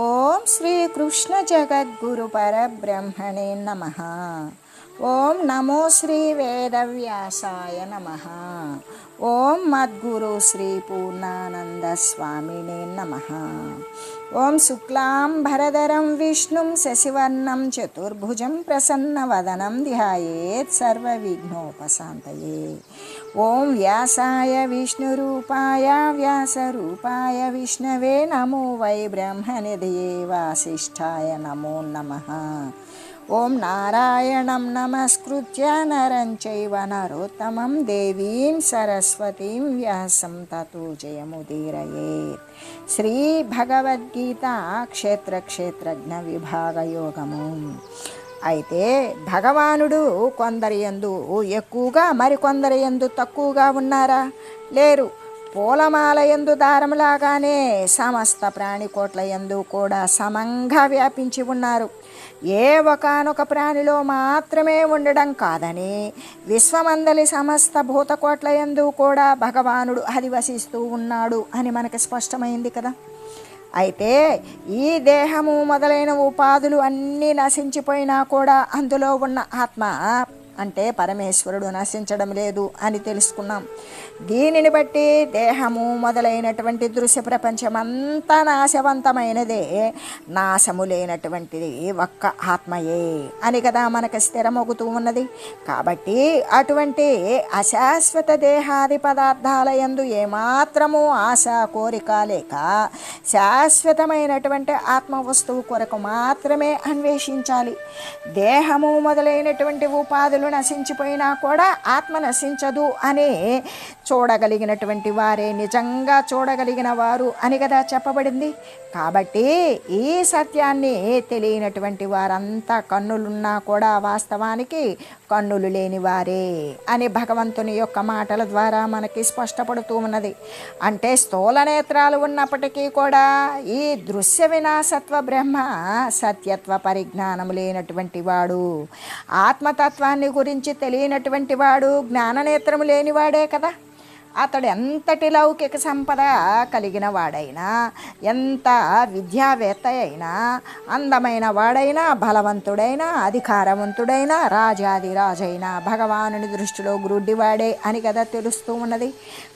ఓం శ్రీ కృష్ణ జగద్గురు పరబ్రహ్మణే నమః. ఓం నమో శ్రీ వేదవ్యాసాయ నమః. ఓం మద్గురు శ్రీ పూర్ణానంద స్వామినే నమః. ఓం శుక్లాంబరధరం విష్ణుం శశివర్ణం చతుర్భుజం ప్రసన్నవదనం ధ్యాయేత్ సర్వవిఘ్నోపశాంతయే. ఓం వ్యాసాయ విష్ణురూపాయ వ్యాసరూపాయ విష్ణవే నమో వై బ్రహ్మనిధయే వాసిష్ఠాయ నమో నమః. ఓం నారాయణం నమస్కృత్య నరం చైవ నరోత్తమం దేవీం సరస్వతీం వ్యాసం తతో జయముదీరయేత్. శ్రీ భగవద్గీత క్షేత్రజ్ఞ విభాగ యోగము. అయితే భగవానుడు కొందరి యందు ఎక్కువగా మరికొందరి యందు తక్కువగా ఉన్నారా? లేరు. పూలమాల యందు దారములాగానే సమస్త ప్రాణికోట్ల యందు కూడా సమంగా వ్యాపించి ఉన్నారు. ఏ ఒకానొక ప్రాణిలో మాత్రమే ఉండడం కాదని విశ్వమందలి సమస్త భూతకోట్ల యందు కూడా భగవానుడు అధివసిస్తూ ఉన్నాడు అని మనకి స్పష్టమైంది కదా. అయితే ఈ దేహము మొదలైన ఉపాధులు అన్నీ నశించిపోయినా కూడా అందులో ఉన్న ఆత్మ అంటే పరమేశ్వరుడు నశించడం లేదు అని తెలుసుకున్నాం. దీనిని బట్టి దేహము మొదలైనటువంటి దృశ్య ప్రపంచమంతా నాశవంతమైనదే, నాశము లేనటువంటిది ఒక్క ఆత్మయే అని కదా మనకు స్థిరమవుతూ ఉన్నది. కాబట్టి అటువంటి అశాశ్వత దేహాది పదార్థాల యందు ఏమాత్రము ఆశ కోరిక లేక శాశ్వతమైనటువంటి ఆత్మ వస్తువు కొరకు మాత్రమే అన్వేషించాలి. దేహము మొదలైనటువంటి ఉపాధులు నశించిపోయినా కూడా ఆత్మ నశించదు అని చూడగలిగినటువంటి వారే నిజంగా చూడగలిగిన వారు అని కదా చెప్పబడింది. కాబట్టి ఈ సత్యాన్ని తెలియనటువంటి వారంతా కన్నులున్నా కూడా వాస్తవానికి కన్నులు లేని వారే అని భగవంతుని యొక్క మాటల ద్వారా మనకి స్పష్టపడుతూ ఉన్నది. అంటే స్థూల నేత్రాలు ఉన్నప్పటికీ కూడా ఈ దృశ్య వినాశత్వ బ్రహ్మ సత్యత్వ పరిజ్ఞానం లేనటువంటి వాడు, ఆత్మతత్వాన్ని గురించి తెలియనటువంటి వాడు జ్ఞాననేత్రము లేనివాడే కదా. అతడు ఎంతటి లౌకిక సంపద కలిగిన వాడైనా, ఎంత విద్యావేత్త అయినా, అందమైన వాడైనా, బలవంతుడైనా, అధికారవంతుడైనా, రాజాదిరాజైనా భగవానుని దృష్టిలో గ్రుడ్డివాడే అని కదా తెలుస్తూ ఉన్నది.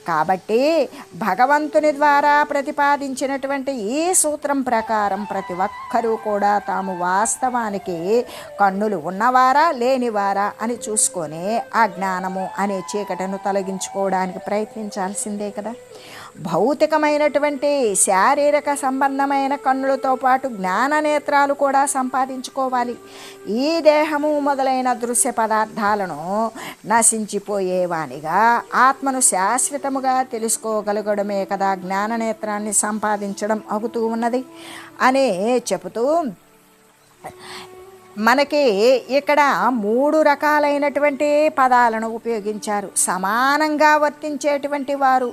కాబట్టి భగవంతుని ద్వారా ప్రతిపాదించినటువంటి ఈ సూత్రం ప్రకారం ప్రతి ఒక్కరూ కూడా తాము వాస్తవానికి కన్నులు ఉన్నవారా లేనివారా అని చూసుకొని ఆ జ్ఞానము అనే చీకటిని తొలగించుకోవడానికి ప్రయత్నించాల్సిందే కదా. భౌతికమైనటువంటి శారీరక సంబంధమైన కన్నులతో పాటు జ్ఞాన నేత్రాలు కూడా సంపాదించుకోవాలి. ఈ దేహము మొదలైన దృశ్య పదార్థాలను నశించిపోయేవానిగా ఆత్మను శాశ్వతముగా తెలుసుకోగలగడమే కదా జ్ఞాన నేత్రాన్ని సంపాదించడం అవుతూ ఉన్నది అని చెబుతూ మనకి ఇక్కడ 3 రకాలైనటువంటి పదాలను ఉపయోగించారు. సమానంగా వర్తించేటువంటి వారు,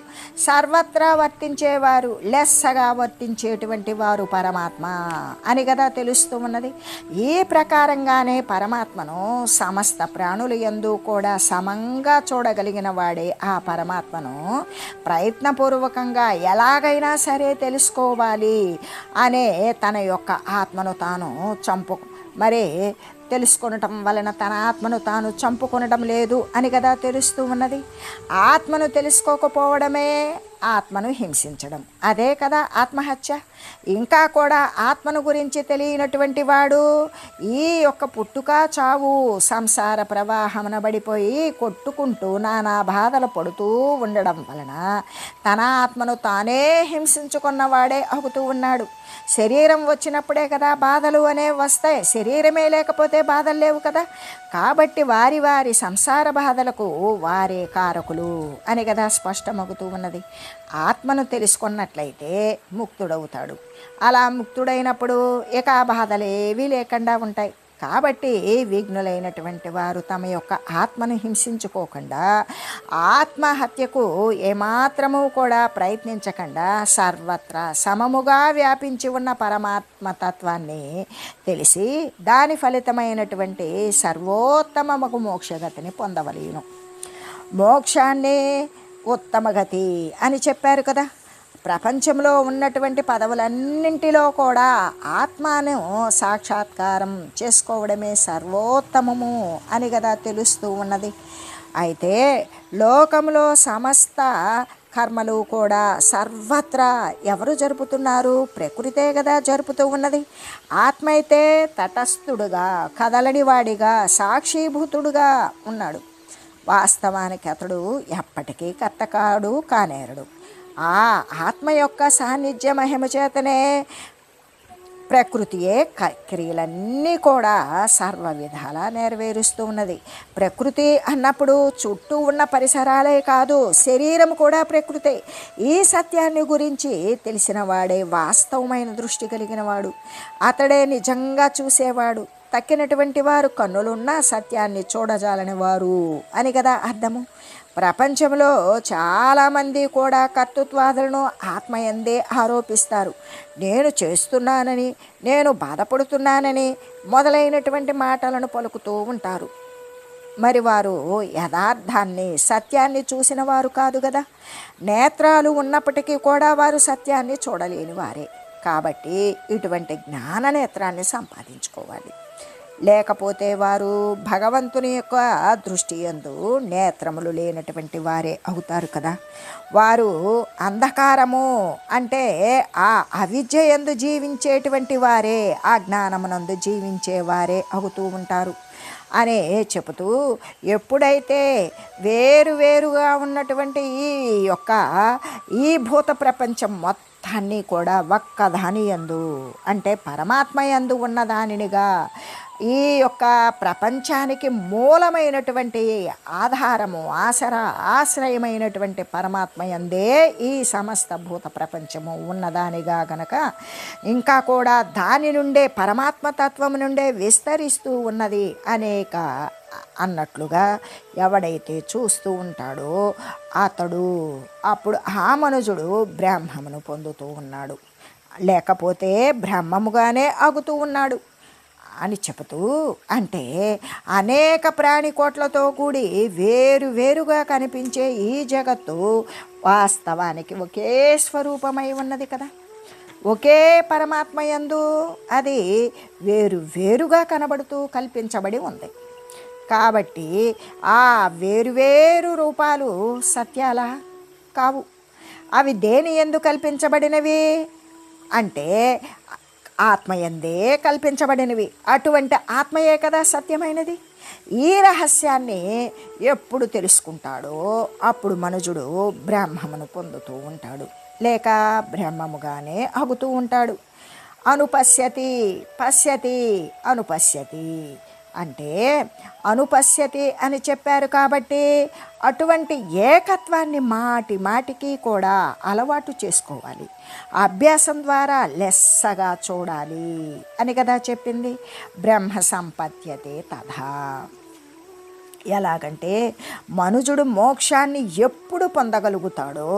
సర్వత్రా వర్తించేవారు, లెస్సగా వర్తించేటువంటి వారు పరమాత్మ అని కదా తెలుస్తూ ఉన్నది. ఈ ప్రకారంగానే పరమాత్మను సమస్త ప్రాణుల యందు కూడా సమంగా చూడగలిగిన వాడే ఆ పరమాత్మను ప్రయత్నపూర్వకంగా ఎలాగైనా సరే తెలుసుకోవాలి అనే తన యొక్క ఆత్మను తాను మరి తెలుసుకొనటం వలన తన ఆత్మను తాను చంపుకొనటం లేదు అని కదా తెలుస్తూ ఉన్నది. ఆత్మను తెలుసుకోకపోవడమే ఆత్మను హింసించడం, అదే కదా ఆత్మహత్య. ఇంకా కూడా ఆత్మను గురించి తెలియనటువంటి వాడు ఈ యొక్క పుట్టుక చావు సంసార ప్రవాహమున పడిపోయి కొట్టుకుంటూ నానా బాధలు పడుతూ ఉండడం వలన తన ఆత్మను తానే హింసించుకున్నవాడే అవుతూ ఉన్నాడు. శరీరం వచ్చినప్పుడే కదా బాధలు అనేవి వస్తాయి, శరీరమే లేకపోతే బాధలు లేవు కదా. కాబట్టి వారి వారి సంసార బాధలకు వారే కారకులు అని కదా స్పష్టమవుతూ ఉన్నది. ఆత్మను తెలుసుకున్నట్లయితే ముక్తుడవుతాడు. అలా ముక్తుడైనప్పుడు ఇక బాధలేవి లేకుండా ఉంటాయి. కాబట్టి విఘ్నులైనటువంటి వారు తమ యొక్క ఆత్మను హింసించుకోకుండా, ఆత్మహత్యకు ఏమాత్రము కూడా ప్రయత్నించకుండా సర్వత్రా సమముగా వ్యాపించి ఉన్న పరమాత్మతత్వాన్ని తెలిసి దాని ఫలితమైనటువంటి సర్వోత్తమముకు మోక్షగతిని పొందవలేను. మోక్షాన్ని ఉత్తమగతి అని చెప్పారు కదా. ప్రపంచంలో ఉన్నటువంటి పదవులన్నింటిలో కూడా ఆత్మను సాక్షాత్కారం చేసుకోవడమే సర్వోత్తమము అని కదా తెలుస్తూ ఉన్నది. అయితే లోకంలో సమస్త కర్మలు కూడా సర్వత్రా ఎవరు జరుపుతున్నారు? ప్రకృతే కదా జరుపుతూ ఉన్నది. ఆత్మ అయితే తటస్థుడుగా, కదలనివాడిగా, సాక్షిభూతుడుగా ఉన్నాడు. వాస్తవానికి అతడు ఎప్పటికీ కర్త కాడు, కానేరడు. ఆ ఆత్మ యొక్క సాన్నిధ్య మహిమ చేతనే ప్రకృతియే క్రియలన్నీ కూడా సర్వ విధాలా నెరవేరుస్తూ ఉన్నది. ప్రకృతి అన్నప్పుడు చుట్టూ ఉన్న పరిసరాలే కాదు, శరీరం కూడా ప్రకృతే. ఈ సత్యాన్ని గురించి తెలిసిన వాడే వాస్తవమైన దృష్టి కలిగిన వాడు. అతడే నిజంగా చూసేవాడు. తక్కినటువంటి వారు కన్నులున్న సత్యాన్ని చూడజాలని వారు అని కదా అర్థము. ప్రపంచంలో చాలామంది కూడా కర్తృత్వాదులను ఆత్మయందే ఆరోపిస్తారు. నేను చేస్తున్నానని, నేను బాధపడుతున్నానని మొదలైనటువంటి మాటలను పలుకుతూ ఉంటారు. మరి వారు యథార్థాన్ని, సత్యాన్ని చూసిన వారు కాదు కదా. నేత్రాలు ఉన్నప్పటికీ కూడా వారు సత్యాన్ని చూడలేని వారే. కాబట్టి ఇటువంటి జ్ఞాన నేత్రాన్ని సంపాదించుకోవాలి. లేకపోతే వారు భగవంతుని యొక్క దృష్టి యందు నేత్రములు లేనటువంటి వారే అవుతారు కదా. వారు అంధకారము అంటే ఆ అవిద్య యందు జీవించేటువంటి వారే, ఆ జ్ఞానమునందు జీవించేవారే అవుతూ ఉంటారు అనే చెబుతూ, ఎప్పుడైతే వేరువేరుగా ఉన్నటువంటి ఈ భూత ప్రపంచం మొత్తాన్ని కూడా ఒక్కదాని యందు అంటే పరమాత్మ యందు ఉన్నదానినిగా, ఈ యొక్క ప్రపంచానికి మూలమైనటువంటి ఆధారము, ఆశ్రయమైనటువంటి పరమాత్మ యందే ఈ సమస్త భూత ప్రపంచము ఉన్నదానిగా గనక ఇంకా కూడా దాని నుండే, పరమాత్మ తత్వం నుండే విస్తరిస్తూ ఉన్నది అనేక అన్నట్లుగా ఎవడైతే చూస్తూ ఉంటాడో అతడు అప్పుడు ఆ మనుజుడు బ్రహ్మమును పొందుతూ ఉన్నాడు, లేకపోతే బ్రహ్మముగానే ఆగుతూ ఉన్నాడు అని చెబుతూ, అంటే అనేక ప్రాణికోట్లతో కూడి వేరువేరుగా కనిపించే ఈ జగత్తు వాస్తవానికి ఒకే స్వరూపమై ఉన్నది కదా. ఒకే పరమాత్మ యందు అది వేరువేరుగా కనబడుతూ కల్పించబడి ఉంది. కాబట్టి ఆ వేరువేరు రూపాలు సత్యాలా కావు. అవి దేని యందు కల్పించబడినవి అంటే ఆత్మయందే కల్పించబడినవి. అటువంటి ఆత్మయే కదా సత్యమైనది. ఈ రహస్యాన్ని ఎప్పుడు తెలుసుకుంటాడో అప్పుడు మనుజుడు బ్రహ్మమును పొందుతూ ఉంటాడు, లేక బ్రహ్మముగానే అగుతూ ఉంటాడు. అనుపశ్యతి, పశ్యతి, అనుపశ్యతి అంటే అనుపశ్యతి అని చెప్పారు కాబట్టి అటువంటి ఏకత్వాన్ని మాటి మాటికి కూడా అలవాటు చేసుకోవాలి. అభ్యాసం ద్వారా లెస్సగా చూడాలి అని కదా చెప్పింది. బ్రహ్మ సంపద్యతే తథా. ఎలాగంటే మనుజుడు మోక్షాన్ని ఎప్పుడు పొందగలుగుతాడో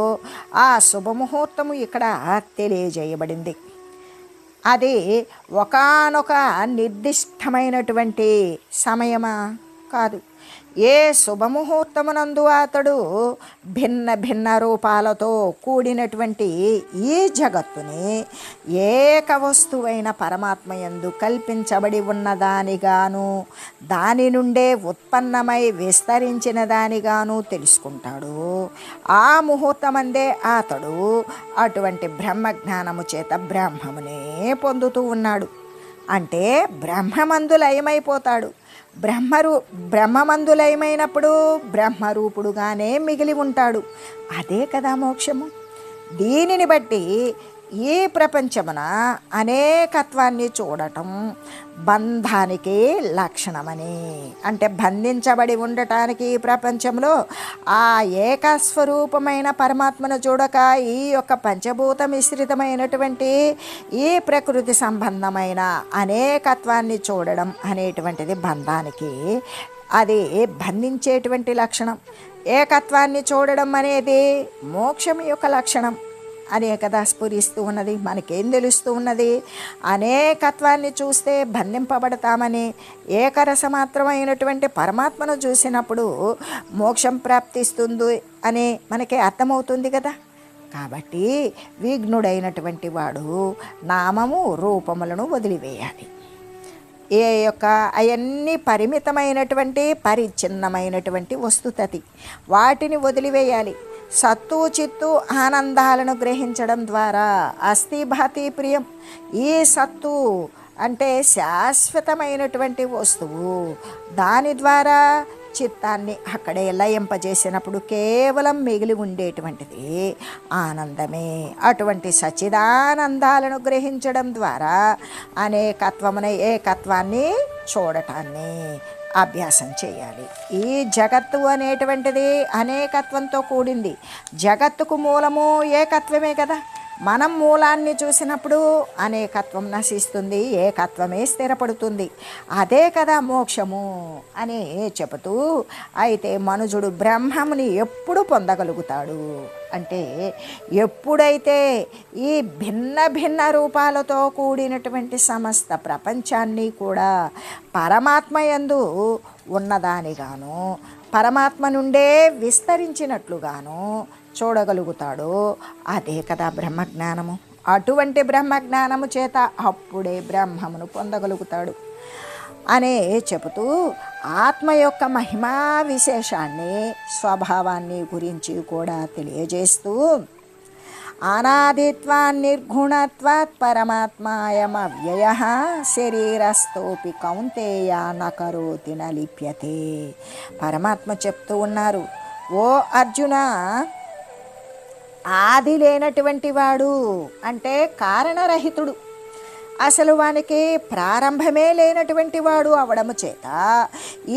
ఆ శుభముహూర్తము ఇక్కడ తెలియజేయబడింది. అది ఒకానొక నిర్దిష్టమైనటువంటి సమయమా కాదు. ఏ శుభముహూర్తమునందు అతడు భిన్న భిన్న రూపాలతో కూడినటువంటి ఈ జగత్తుని ఏక వస్తువైన పరమాత్మయందు కల్పించబడి ఉన్నదానిగాను, దాని నుండే ఉత్పన్నమై విస్తరించిన దానిగాను తెలుసుకుంటాడు. ఆ ముహూర్తమందే అతడు అటువంటి బ్రహ్మజ్ఞానము చేత బ్రహ్మమునే పొందుతూ ఉన్నాడు. అంటే బ్రహ్మమందు లయమైపోతాడు. బ్రహ్మమందులయమైనప్పుడు బ్రహ్మరూపుడుగానే మిగిలి ఉంటాడు. అదే కదా మోక్షము. దీనిని బట్టి ఈ ప్రపంచమున అనేకత్వాన్ని చూడటం బంధానికి లక్షణమని, అంటే బంధించబడి ఉండటానికి ఈ ప్రపంచంలో ఆ ఏకస్వరూపమైన పరమాత్మను చూడక ఈ యొక్క పంచభూత మిశ్రితమైనటువంటి ఈ ప్రకృతి సంబంధమైన అనేకత్వాన్ని చూడడం అనేటువంటిది బంధానికి, అది బంధించేటువంటి లక్షణం. ఏకత్వాన్ని చూడడం అనేది మోక్షం యొక్క లక్షణం అనే కదా స్ఫురిస్తూ ఉన్నది. మనకేం తెలుస్తూ ఉన్నది? అనేకత్వాన్ని చూస్తే బంధింపబడతామని, ఏకరసమాత్రమైనటువంటి పరమాత్మను చూసినప్పుడు మోక్షం ప్రాప్తిస్తుంది అని మనకి అర్థమవుతుంది కదా. కాబట్టి విఘ్నుడైనటువంటి వాడు నామము రూపములను వదిలివేయాలి. ఏ యొక్క అవన్నీ పరిమితమైనటువంటి పరిచ్ఛిన్నమైనటువంటి వస్తుతతి, వాటిని వదిలివేయాలి. సత్తు చిత్తు ఆనందాలను గ్రహించడం ద్వారా అస్థి భాతి ప్రియం. ఈ సత్తు అంటే శాశ్వతమైనటువంటి వస్తువు, దాని ద్వారా చిత్తాన్ని అక్కడే లయింపజేసినప్పుడు కేవలం మిగిలి ఉండేటువంటిది ఆనందమే. అటువంటి సచ్చిదానందాలను గ్రహించడం ద్వారా అనేకత్వమున ఏకత్వాన్ని చూడటాన్ని అభ్యాసం చేయాలి. ఈ జగత్తు అనేటువంటిది అనేకత్వంతో కూడింది. జగత్తుకు మూలము ఏకత్వమే కదా. మనం మూలాన్ని చూసినప్పుడు అనేకత్వం నశిస్తుంది, ఏకత్వమే స్థిరపడుతుంది. అదే కదా మోక్షము అని చెబుతూ, అయితే మనుజుడు బ్రహ్మముని ఎప్పుడు పొందగలుగుతాడు అంటే, ఎప్పుడైతే ఈ భిన్న భిన్న రూపాలతో కూడినటువంటి సమస్త ప్రపంచాన్ని కూడా పరమాత్మ యందు ఉన్నదానిగాను, పరమాత్మ నుండే విస్తరించినట్లుగాను చూడగలుగుతాడో అదే కదా బ్రహ్మజ్ఞానము. అటువంటి బ్రహ్మజ్ఞానము చేత అప్పుడే బ్రహ్మమును పొందగలుగుతాడు అనే చెబుతూ, ఆత్మ యొక్క మహిమా విశేషాన్ని, స్వభావాన్ని గురించి కూడా తెలియజేస్తూ, అనాదిత్వాన్నిర్గుణత్వాత్ పరమాత్మాయమవ్యయ శరీరస్థోపి కౌంతేయ నకరోతి న లిప్యతే. పరమాత్మ చెప్తూ ఉన్నారు, ఓ అర్జున, ఆది లేనటువంటి వాడు అంటే కారణరహితుడు, అసలు వానికి ప్రారంభమే లేనటువంటి వాడు అవడము చేత,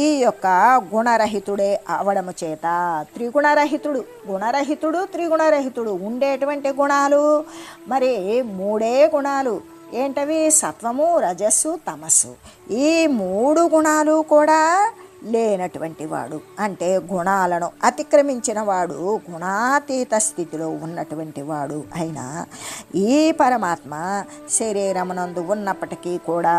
ఈ యొక్క గుణరహితుడే అవడము చేత త్రిగుణరహితుడు. గుణరహితుడు త్రిగుణరహితుడు. ఉండేటువంటి గుణాలు మరి మూడే గుణాలు. ఏంటవి? సత్వము, రజస్సు, తమస్సు. ఈ మూడు గుణాలు కూడా లేనటువంటి వాడు అంటే గుణాలను అతిక్రమించిన వాడు, గుణాతీత స్థితిలో ఉన్నటువంటి వాడు అయినా ఈ పరమాత్మ శరీరమునందు ఉన్నప్పటికీ కూడా,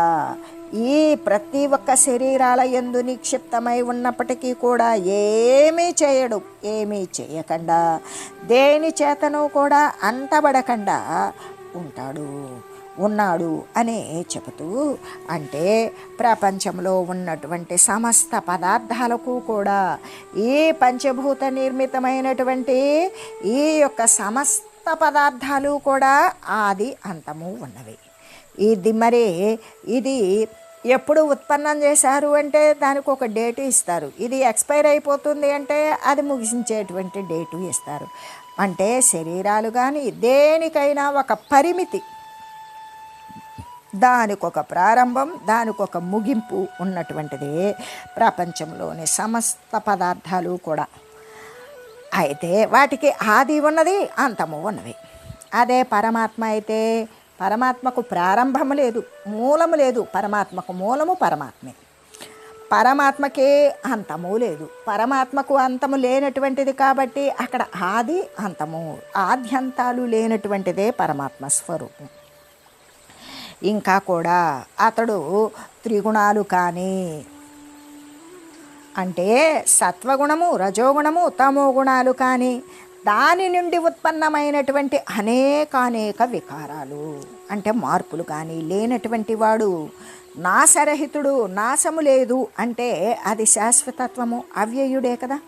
ఈ ప్రతి ఒక్క శరీరాల యందు నిక్షిప్తమై ఉన్నప్పటికీ కూడా ఏమీ చేయడు. ఏమీ చేయకుండా, దేని చేతను కూడా అంటబడకుండా ఉన్నాడు అనే చెబుతూ, అంటే ప్రపంచంలో ఉన్నటువంటి సమస్త పదార్థాలకు కూడా ఈ పంచభూత నిర్మితమైనటువంటి ఈ యొక్క సమస్త పదార్థాలు కూడా ఆది అంతము ఉన్నవి. ఇది ఎప్పుడు ఉత్పన్నం చేశారు అంటే దానికి ఒక డేటు ఇస్తారు. ఇది ఎక్స్పైర్ అయిపోతుంది అంటే అది ముగించేటువంటి డేటు ఇస్తారు. అంటే శరీరాలు కానీ దేనికైనా ఒక పరిమితి, దానికొక ప్రారంభం, దానికొక ముగింపు ఉన్నటువంటిది ప్రపంచంలోని సమస్త పదార్థాలు కూడా. అయితే వాటికి ఆది ఉన్నది, అంతము ఉన్నవి. అదే పరమాత్మ అయితే పరమాత్మకు ప్రారంభము లేదు, మూలము లేదు. పరమాత్మకు మూలము పరమాత్మే, పరమాత్మకే అంతము లేదు. పరమాత్మకు అంతము లేనటువంటిది కాబట్టి అక్కడ ఆది అంతము, ఆద్యంతాలు లేనటువంటిదే పరమాత్మ స్వరూపం. ఇంకా కూడా అతడు త్రిగుణాలు కానీ అంటే సత్వగుణము, రజోగుణము, తమో గుణాలు కానీ దాని నుండి ఉత్పన్నమైనటువంటి అనేక వికారాలు అంటే మార్పులు కానీ లేనటువంటి వాడు నాశరహితుడు. నాశము లేదు అంటే అది శాశ్వతత్వము, అవ్యయుడే కదా.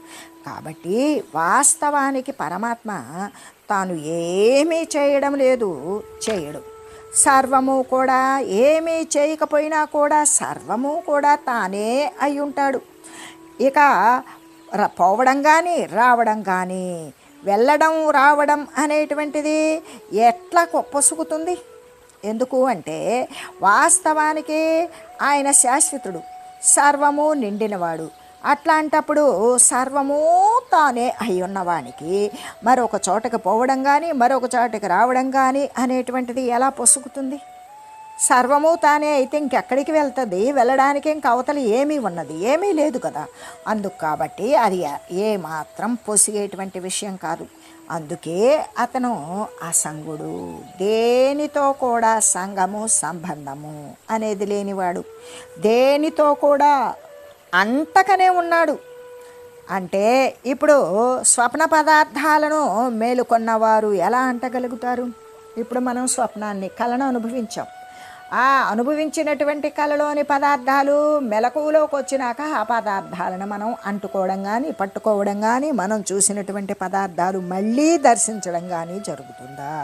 కాబట్టి వాస్తవానికి పరమాత్మ తాను ఏమీ చేయడం లేదు, చేయడు. సర్వము కూడా ఏమీ చేయకపోయినా కూడా సర్వము కూడా తానే అయి ఉంటాడు. ఇక పోవడం కానీ రావడం కానీ, వెళ్ళడం రావడం అనేటువంటిది ఎట్లా పొసుగుతుంది? ఎందుకు అంటే వాస్తవానికి ఆయన శాశ్వతుడు, సర్వము నిండినవాడు. అట్లాంటప్పుడు సర్వము తానే అయి ఉన్నవానికి మరొక చోటకి పోవడం కానీ మరొక చోటకి రావడం కానీ అనేటువంటిది ఎలా పొసుగుతుంది? సర్వము తానే అయితే ఇంకెక్కడికి వెళ్తుంది? వెళ్ళడానికి ఇంక అవతల ఏమీ ఉన్నది? ఏమీ లేదు కదా. కాబట్టి అది ఏమాత్రం పొసిగేటువంటి విషయం కాదు. అందుకే అతను అసంగుడు, దేనితో కూడా సంగము సంబంధము అనేది లేనివాడు, దేనితో కూడా అంటకనే ఉన్నాడు. అంటే ఇప్పుడు స్వప్న పదార్థాలను మేలుకొన్నవారు ఎలా అంటగలుగుతారు? ఇప్పుడు మనం స్వప్నాన్ని కళను అనుభవించాం. ఆ అనుభవించినటువంటి కళలోని పదార్థాలు మెలకువలోకి వచ్చినాక ఆ పదార్థాలను మనం అంటుకోవడం కానీ పట్టుకోవడం కానీ మనం చూసినటువంటి పదార్థాలు మళ్ళీ దర్శించడం కానీ జరుగుతుందా?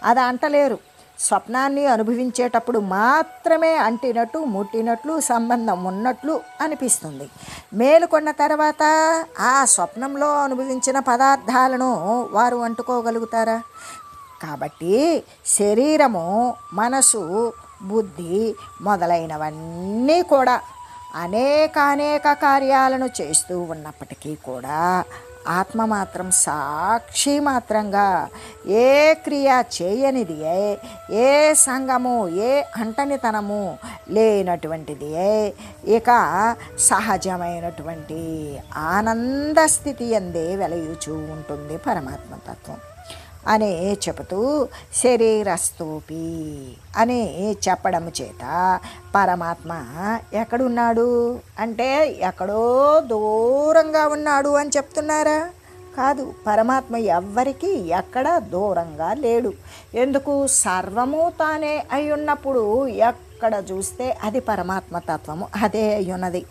అది అంటలేరు. స్వప్నాన్ని అనుభవించేటప్పుడు మాత్రమే అంటినట్టు ముట్టినట్లు సంబంధం ఉన్నట్లు అనిపిస్తుంది. మేలుకొన్న తర్వాత ఆ స్వప్నంలో అనుభవించిన పదార్థాలను వారు అంటుకోగలుగుతారా? కాబట్టి శరీరము, మనసు, బుద్ధి మొదలైనవన్నీ కూడా అనేక కార్యాలను చేస్తూ ఉన్నప్పటికీ కూడా ఆత్మ మాత్రం సాక్షి మాత్రంగా ఏ క్రియ చేయనిది, ఏ సంగము, ఏ అంటనితనము లేనటువంటిది, ఇక సహజమైనటువంటి ఆనంద స్థితి అందే వెలయుచూ ఉంటుంది పరమాత్మతత్వం అని చెబుతూ శరీరస్థూపి అని చెప్పడం చేత పరమాత్మ ఎక్కడున్నాడు అంటే ఎక్కడో దూరంగా ఉన్నాడు అని చెప్తున్నారా? కాదు. పరమాత్మ ఎవ్వరికి ఎక్కడ దూరంగా లేడు. ఎందుకు? సర్వము తానే అయి ఉన్నప్పుడు ఎక్కడ చూస్తే అది పరమాత్మ తత్వము అదే అయ్యున్నది.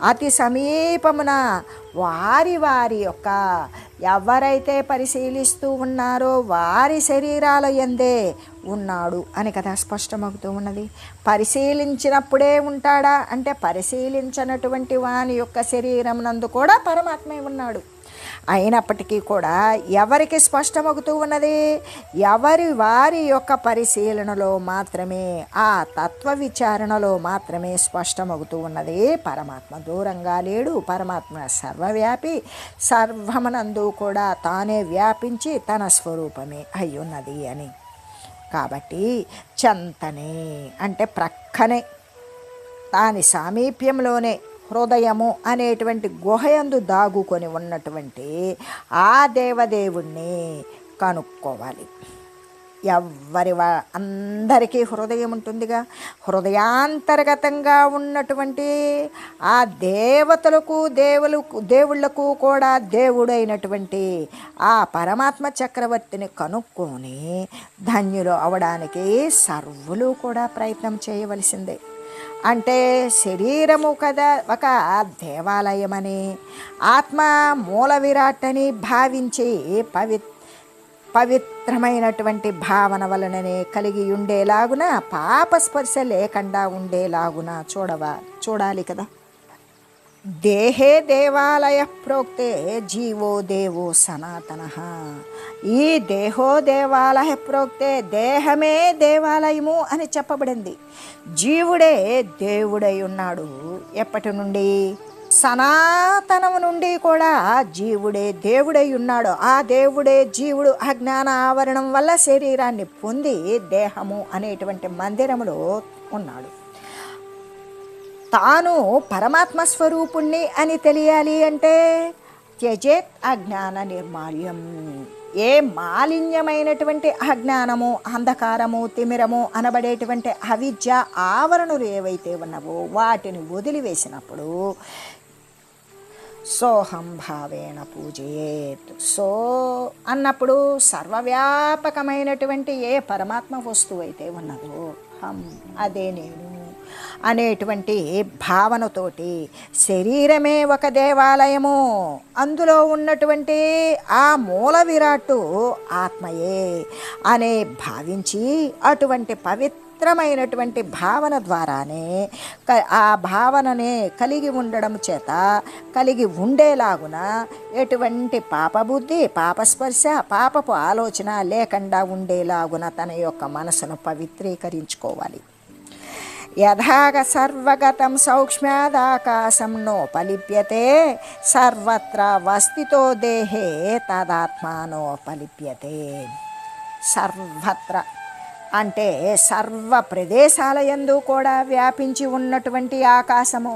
అతి సమీపమున వారి యొక్క ఎవరైతే పరిశీలిస్తూ ఉన్నారో వారి శరీరాల యందే ఉన్నాడు అని కదా స్పష్టమవుతూ ఉన్నది. పరిశీలించినప్పుడే ఉంటాడా అంటే పరిశీలించినటువంటి వాని యొక్క శరీరం నందు కూడా పరమాత్మే ఉన్నాడు. అయినప్పటికీ కూడా ఎవరికి స్పష్టమవుతూ ఉన్నది? వారి యొక్క పరిశీలనలో మాత్రమే, ఆ తత్వ విచారణలో మాత్రమే స్పష్టమవుతూ ఉన్నది. పరమాత్మ దూరంగా లేడు. పరమాత్మ సర్వవ్యాపి, సర్వమునందు కూడా తానే వ్యాపించి తన స్వరూపమే అయ్యున్నది అని. కాబట్టి చెంతనే అంటే ప్రక్కనే, దాని సామీప్యంలోనే హృదయము అనేటువంటి గుహయందు దాగుకొని ఉన్నటువంటి ఆ దేవదేవుణ్ణి కనుక్కోవాలి. అందరికీ హృదయం ఉంటుందిగా. హృదయాంతర్గతంగా ఉన్నటువంటి ఆ దేవుళ్లకు కూడా దేవుడైనటువంటి ఆ పరమాత్మ చక్రవర్తిని కనుక్కొని ధన్యులు అవడానికి సర్వులు కూడా ప్రయత్నం చేయవలసిందే. అంటే శరీరము కదా ఒక దేవాలయమని, ఆత్మ మూల విరాట్ అని భావించి పవిత్రమైనటువంటి భావన వలననే కలిగి ఉండేలాగున, పాపస్పర్శ లేకుండా ఉండేలాగున చూడాలి కదా. దేహే దేవాలయ ప్రోక్తే జీవో దేవో సనాతన. ఈ దేహో దేవాలయ ప్రోక్తే దేహమే దేవాలయము అని చెప్పబడింది. జీవుడే దేవుడై ఉన్నాడు. ఎప్పటి నుండి? సనాతనము నుండి కూడా జీవుడే దేవుడై ఉన్నాడు. ఆ దేవుడే జీవుడు అజ్ఞాన ఆవరణం వల్ల శరీరాన్ని పొంది దేహము అనేటువంటి మందిరములో ఉన్నాడు. తాను పరమాత్మ స్వరూపుణ్ణి అని తెలియాలి అంటే త్యజేత్ అజ్ఞాన నిర్మాల్యం. ఏ మాలిన్యమైనటువంటి అజ్ఞానము, అంధకారము, తిమిరము అనబడేటువంటి అవిద్య ఆవరణలు ఏవైతే ఉన్నవో వాటిని వదిలివేసినప్పుడు సోహం భావేన పూజయేత్. సో అన్నప్పుడు సర్వవ్యాపకమైనటువంటి ఏ పరమాత్మ వస్తువు అయితే ఉన్నదో హం అదే నేను అనేటువంటి భావనతోటి శరీరమే ఒక దేవాలయము, అందులో ఉన్నటువంటి ఆ మూల విరాట్టు ఆత్మయే అనే భావించి అటువంటి పవిత్రమైనటువంటి భావన ద్వారానే ఆ భావననే కలిగి ఉండడం చేత కలిగి ఉండేలాగున ఎటువంటి పాపబుద్ధి, పాపస్పర్శ, పాపపు ఆలోచన లేకుండా ఉండేలాగున తన యొక్క మనసును పవిత్రీకరించుకోవాలి. యథాగ సర్వగతం సౌక్ష్మ్యాదాకాశం నోపలిప్యతే సర్వత్ర వస్థితో దేహే తదాత్మానోపలిప్యతే. సర్వత్ర అంటే సర్వ ప్రదేశాలయందు కూడా వ్యాపించి ఉన్నటువంటి ఆకాశము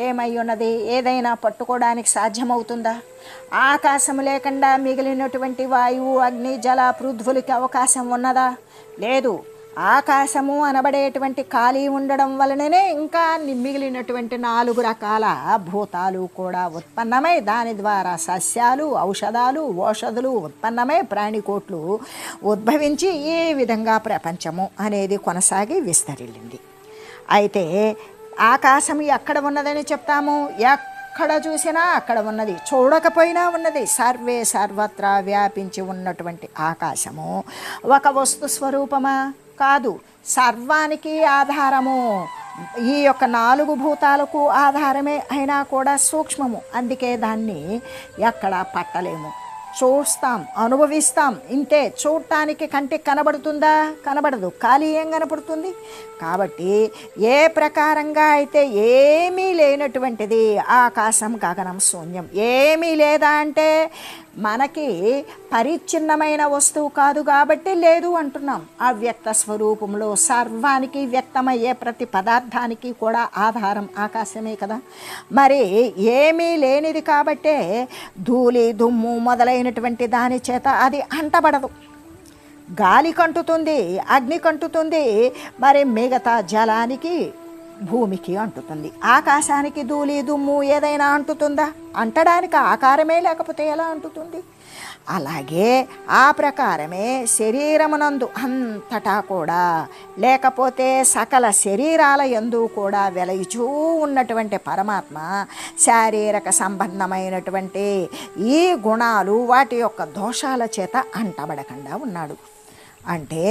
ఏమై ఉన్నది? ఏదైనా పట్టుకోవడానికి సాధ్యమవుతుందా? ఆకాశము లేకుండా మిగిలినటువంటి వాయువు, అగ్ని, జల, పృథ్వులకి అవకాశం ఉన్నదా? లేదు. ఆకాశము అనబడేటువంటి ఖాళీ ఉండడం వలననే ఇంకా మిగిలినటువంటి 4 రకాల భూతాలు కూడా ఉత్పన్నమై దాని ద్వారా సస్యాలు, ఔషధాలు, ఓషధులు ఉత్పన్నమై ప్రాణికోట్లు ఉద్భవించి ఈ విధంగా ప్రపంచము అనేది కొనసాగి విస్తరిల్లింది. అయితే ఆకాశం ఎక్కడ ఉన్నదని చెప్తాము? ఎక్కడ చూసినా అక్కడ ఉన్నది, చూడకపోయినా ఉన్నది. సర్వే సర్వత్రా వ్యాపించి ఉన్నటువంటి ఆకాశము ఒక వస్తు స్వరూపమా? కాదు, సర్వానికి ఆధారము. ఈ యొక్క 4 భూతాలకు ఆధారమే అయినా కూడా సూక్ష్మము. అందుకే దాన్ని ఎక్కడా పట్టలేము. చూస్తాం, అనుభవిస్తాం, ఇంతే. చూడటానికి కంటికి కనబడుతుందా? కనబడదు. ఖాళీ ఏం కనపడుతుంది? కాబట్టి ఏ ప్రకారంగా అయితే ఏమీ లేనటువంటిది ఆకాశం, గగనం, శూన్యం. ఏమీ లేదా అంటే మనకి పరిచ్ఛిన్నమైన వస్తువు కాదు కాబట్టి లేదు అంటున్నాం. అవ్యక్త స్వరూపంలో సర్వానికి వ్యక్తమయ్యే ప్రతి పదార్థానికి కూడా ఆధారం ఆకాశమే కదా. మరి ఏమీ లేనిది కాబట్టే ధూళి, దుమ్ము మొదలైనటువంటి దాని చేత అది అంటబడదు. గాలి కంటుతుంది, అగ్ని కంటుతుంది, మరి మిగతా జలానికి, భూమికి అంటుతుంది. ఆకాశానికి ధూళి, దుమ్ము ఏదైనా అంటుతుందా? అంటడానికి ఆకారమే లేకపోతే ఎలా అంటుతుంది? అలాగే ఆ ప్రకారమే శరీరమునందు అంతటా కూడా, లేకపోతే సకల శరీరాల యందు కూడా వెలయిచూ ఉన్నటువంటి పరమాత్మ శారీరక సంబంధమైనటువంటి ఈ గుణాలు వాటి యొక్క దోషాల చేత అంటబడకుండా ఉన్నాడు. అంటే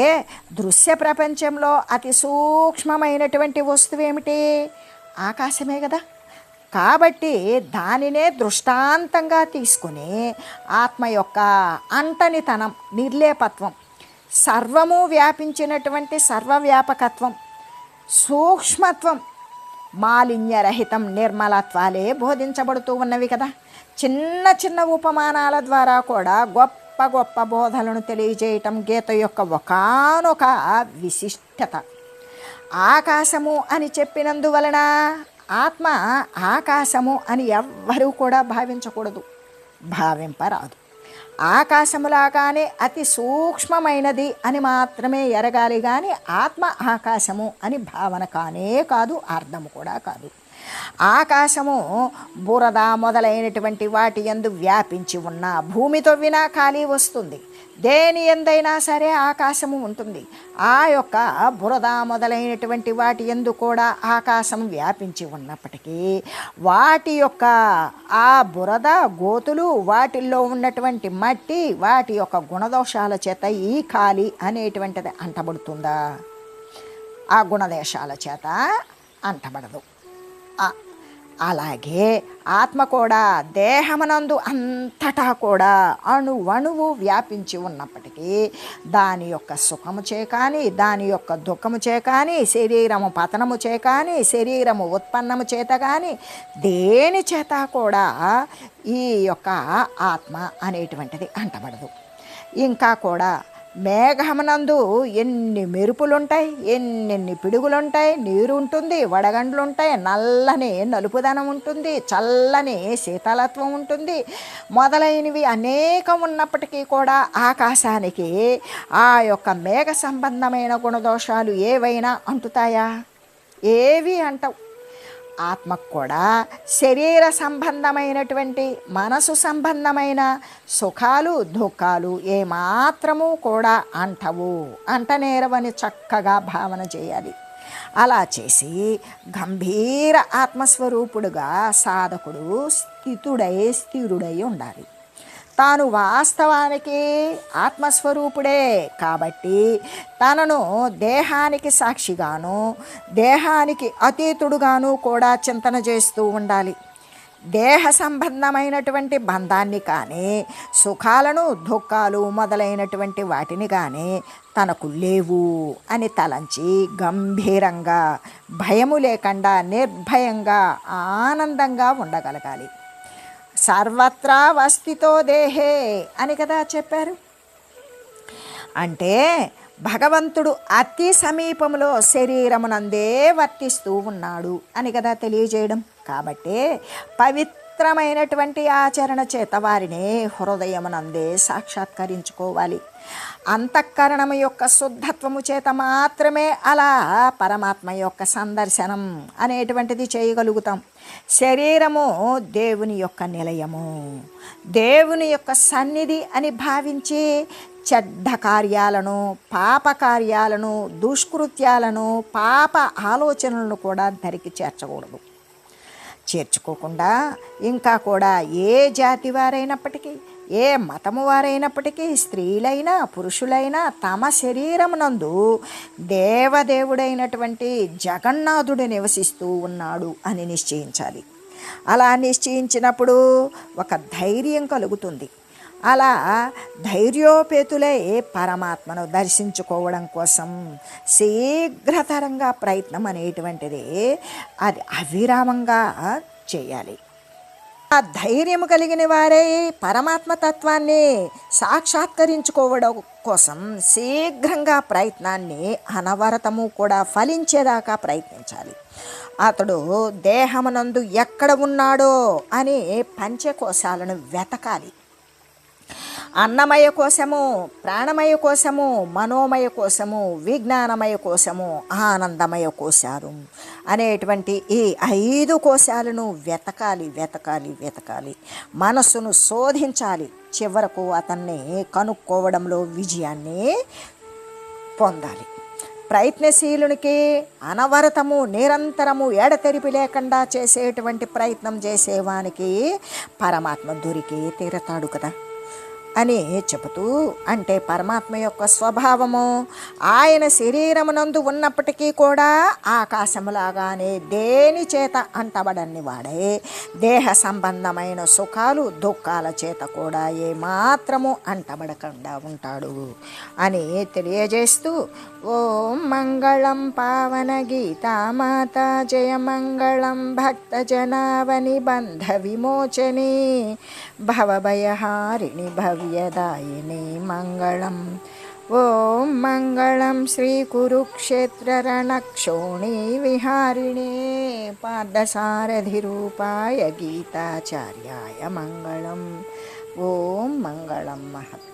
దృశ్య ప్రపంచంలో అతి సూక్ష్మమైనటువంటి వస్తువు ఏమిటి? ఆకాశమే కదా. కాబట్టి దానినే దృష్టాంతంగా తీసుకుని ఆత్మ యొక్క అంటనితనం, నిర్లేపత్వం, సర్వము వ్యాపించినటువంటి సర్వవ్యాపకత్వం, సూక్ష్మత్వం, మాలిన్యరహితం, నిర్మలత్వాలే బోధించబడుతూ ఉన్నవి కదా. చిన్న చిన్న ఉపమానాల ద్వారా కూడా గొప్ప గొప్ప బోధలను తెలియజేయటం గీత యొక్క ఒకానొక విశిష్టత. ఆకాశము అని చెప్పినందువలన ఆత్మ ఆకాశము అని ఎవ్వరూ కూడా భావించకూడదు, భావింపరాదు. ఆకాశములాగానే అతి సూక్ష్మమైనది అని మాత్రమే ఎరగాలి, కానీ ఆత్మ ఆకాశము అని భావన కానే కాదు, అర్థము కూడా కాదు. ఆకాశము బురద మొదలైనటువంటి వాటి యందు వ్యాపించి ఉన్న, భూమి తవ్వినా ఖాళీ వస్తుంది. దేని ఎందైనా సరే ఆకాశము ఉంటుంది. ఆ యొక్క బురద మొదలైనటువంటి వాటి యందు కూడా ఆకాశం వ్యాపించి ఉన్నప్పటికీ వాటి యొక్క ఆ బురద గోతులు, వాటిల్లో ఉన్నటువంటి మట్టి, వాటి యొక్క గుణదోషాల చేత ఈ ఖాళీ అనేటువంటిది అంటబడుతుందా? ఆ గుణదోషాల చేత అంటబడదు. అలాగే ఆత్మ కూడా దేహమునందు అంతటా కూడా అణువణువు వ్యాపించి ఉన్నప్పటికీ దాని యొక్క సుఖము చే కానీ, దాని యొక్క దుఃఖము చే కానీ, శరీరము పతనము చే కానీ, శరీరము ఉత్పన్నము చేత కానీ, దేని చేత కూడా ఈ యొక్క ఆత్మ అనేటువంటిది అంటబడదు. ఇంకా కూడా మేఘమునందు ఎన్ని మెరుపులుంటాయి, ఎన్నెన్ని పిడుగులుంటాయి, నీరు ఉంటుంది, వడగండ్లుంటాయి, నల్లని నలుపుదనం ఉంటుంది, చల్లని శీతలత్వం ఉంటుంది, మొదలైనవి అనేకం ఉన్నప్పటికీ కూడా ఆకాశానికి ఆ యొక్క మేఘ సంబంధమైన గుణదోషాలు ఏవైనా అంటుతాయా? ఏవి అంటవు. ఆత్మకు కూడా శరీర సంబంధమైనటువంటి, మనసు సంబంధమైన సుఖాలు, దుఃఖాలు ఏమాత్రము కూడా అంటవు, అంటనేరవని చక్కగా భావన చేయాలి. అలా చేసి గంభీర ఆత్మస్వరూపుడుగా సాధకుడు స్థిరుడై ఉండాలి. తాను వాస్తవానికి ఆత్మస్వరూపుడే కాబట్టి తనను దేహానికి సాక్షిగాను, దేహానికి అతీతుడుగాను కూడా చింతన చేస్తూ ఉండాలి. దేహ సంబంధమైనటువంటి బంధాన్ని కానీ, సుఖాలను, దుఃఖాలు మొదలైనటువంటి వాటిని కానీ తనకు లేవు అని తలంచి గంభీరంగా, భయము లేకుండా, నిర్భయంగా, ఆనందంగా ఉండగలగాలి. సర్వత్రా వస్థితో దేహే అని కదా చెప్పారు. అంటే భగవంతుడు అతి సమీపంలో శరీరమునందే వర్తిస్తూ ఉన్నాడు అని కదా తెలియజేయడం. కాబట్టి పవిత్రమైనటువంటి ఆచరణ చేత వారిని హృదయమునందే సాక్షాత్కరించుకోవాలి. అంతఃకరణము యొక్క శుద్ధత్వము చేత మాత్రమే అలా పరమాత్మ యొక్క సందర్శనం అనేటువంటిది చేయగలుగుతాం. శరీరము దేవుని యొక్క నిలయము, దేవుని యొక్క సన్నిధి అని భావించి చెడ్డ కార్యాలను, పాప కార్యాలను, దుష్కృత్యాలను, పాప ఆలోచనలను కూడా దరికి చేర్చుకోకుండా ఇంకా కూడా ఏ జాతి వారైనప్పటికీ, ఏ మతము వారైనప్పటికీ, స్త్రీలైనా పురుషులైనా తమ శరీరమునందు దేవదేవుడైనటువంటి జగన్నాథుడు నివసిస్తూ ఉన్నాడు అని నిశ్చయించాలి. అలా నిశ్చయించినప్పుడు ఒక ధైర్యం కలుగుతుంది. అలా ధైర్యోపేతులై పరమాత్మను దర్శించుకోవడం కోసం శీఘ్రతరంగా ప్రయత్నం అనేటువంటిది అది అవిరామంగా చేయాలి. ఆ ధైర్యం కలిగిన వారే పరమాత్మ తత్వాన్ని సాక్షాత్కరించుకోవడం కోసం శీఘ్రంగా ప్రయత్నాన్ని అనవరతము కూడా ఫలించేదాకా ప్రయత్నించాలి. అతడు దేహమునందు ఎక్కడ ఉన్నాడో అని పంచకోశాలను వెతకాలి. అన్నమయ కోశము, ప్రాణమయ కోశము, మనోమయ కోశము, విజ్ఞానమయ కోశము, ఆనందమయ కోశాలు అనేటువంటి ఈ 5 కోశాలను వెతకాలి. మనస్సును శోధించాలి. చివరకు అతన్ని కనుక్కోవడంలో విజయాన్ని పొందాలి. ప్రయత్నశీలునికి అనవరతము నిరంతరము ఎడతెరిపి లేకుండా చేసేటువంటి ప్రయత్నం చేసేవానికి పరమాత్మ దొరికే తీరతాడు కదా అని చెబుతూ, అంటే పరమాత్మ యొక్క స్వభావము ఆయన శరీరమునందు ఉన్నప్పటికీ కూడా ఆకాశములాగానే దేని చేత అంటబడని వాడే దేహ సంబంధమైన సుఖాలు దుఃఖాల చేత కూడా ఏమాత్రము అంటబడకుండా ఉంటాడు అని తెలియజేస్తూ, ఓం మంగళం పావన గీతామాత జయ మంగళం భక్త జనావని బంధ విమోచని భవభయహారిణి భవ్యదాయిని మంగళం. ఓం మంగళం శ్రీ కురుక్షేత్ర రణక్షోణి విహారిణే పార్థసారథి రూపాయ గీతాచార్యాయ మంగళం. ఓం మంగళం మహత్.